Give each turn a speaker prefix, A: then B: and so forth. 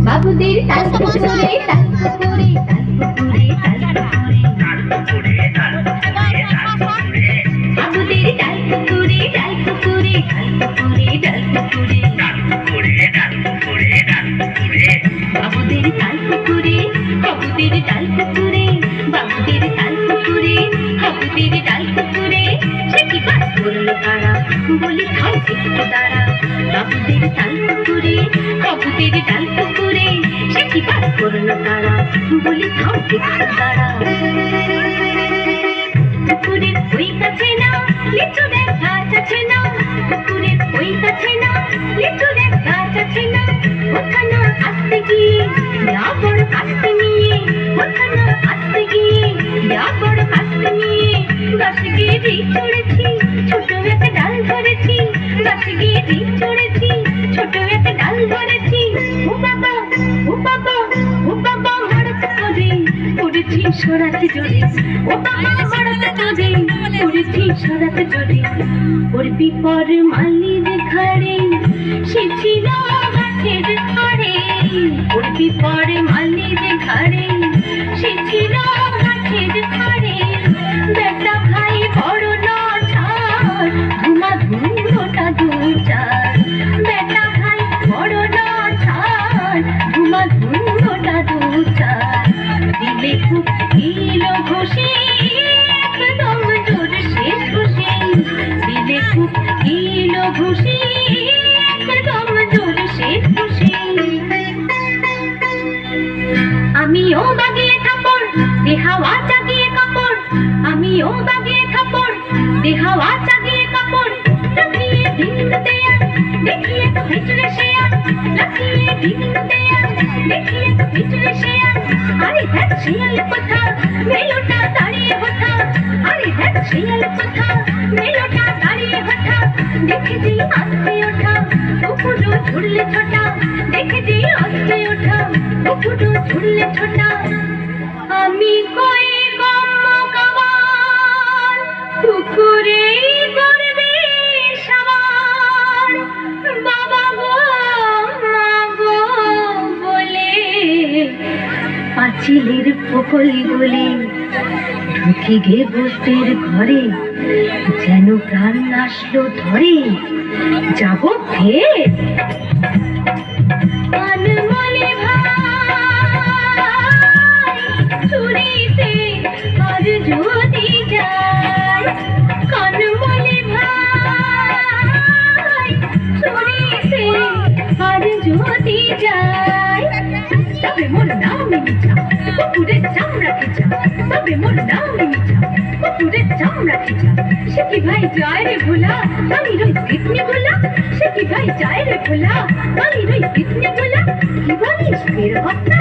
A: বাবুদের তাল পুকুরে তাল পুকুরে তাল পুকুরে তাল পুকুরে বাবুদের তাল পুকুরে তাল পুকুরে তাল পুকুরে তাল পুকুরে বাবুদের তাল পুকুরে বাবুদের তাল পুকুরে বাবুদের তাল পুকুরে বাবুদের তাল পুকুরে সে কি বাস করলো তারা বলি খাও একটু তারা বাবুদের তাল পুকুরে বাবুদের তাল পুকুরে সে কি বাস করলো তারা বলি খাও একটু তারা পুকুরের ওই কাছে না লিচুদের গাছ আছে না পুকুরের ওই কাছে না লিচুদের গাছ আছে না ওখানে আসতে গিয়ে না বড় আসতে নিয়ে ওখানে আসতে গিয়ে না বড় আসতে নিয়ে গাছে গিয়ে চড়েছি ছোট একটা ডাল ধরেছি গাছে গিয়ে চড়েছি ছোট একটা ডাল ধরেছি ও বাবা ও বাবা ও বাবা মারতে করে পড়েছি সরাতে জোরে ও বাবা মারতে জোরে পড়েছি সরাতে জোরে ওর বিপর মালির ঘরে সে ছিল গাছের ঘরে ওর বিপর মালির ঘরে সে ছিল গাছের ঘরে বেটা ভাই বড় নছার ধুমা ধুমোটা দুচার বেটা ভাই বড় নছার ধুমা ধুমোটা দুচার দিলে খুব কিলো ঘষে একদম জোর শেষ ঘষে দিলে খুব কিলো ঘষে একদম জোর শেষ ঘষে আমিও বাগিয়ে থাপড় দেহাওয়া চাগিয়ে কাপড় আমিও বাগিয়ে থাপড় দেহাওয়া চাগিয়ে কাপড় লাফিয়ে ভিন্ন দেয়া দেখিয়ে তো ভিতরে শেয়া লাফিয়ে ভিন্ন দেয়া দেখিয়ে তো ভিতরে শেয়া আরে দেখ শিয়াল কোথা মেলোটা দাঁড়িয়ে ওঠা আরে দেখ শিয়াল কোথা মেলোটা দাঁড়িয়ে ওঠা দেখে যে আস্তে ওঠা পুকুরো ঝুললে ছোটা দেখে যে আস্তে ওঠা পুকুরো ঝুললে ছোটা আমি কই গম্মকাবার পুকুরে করবে সবার বাবা গো মা গো বলে পাঁচিলের পকল গলে ঢুকে গে বস্তির ঘরে যেন প্রাণ আসলো ধরে যাব ফের আনমনে ভাই চুরিতে আর যদি যায় কানমনে ভাই চুরিতে আর যদি যায় তবে মোর নাম মিছা পুকুরের চামড়া খিচা তবে মোর নাম মিছা পুকুরের চামড়া খিচা সে কি ভাই যায় রে ভোলা আমি রই কিতনে গোলা সে কি ভাই যায় রে ভোলা আমি রই কিতনে গোলা কি বলিস ফের হত্যা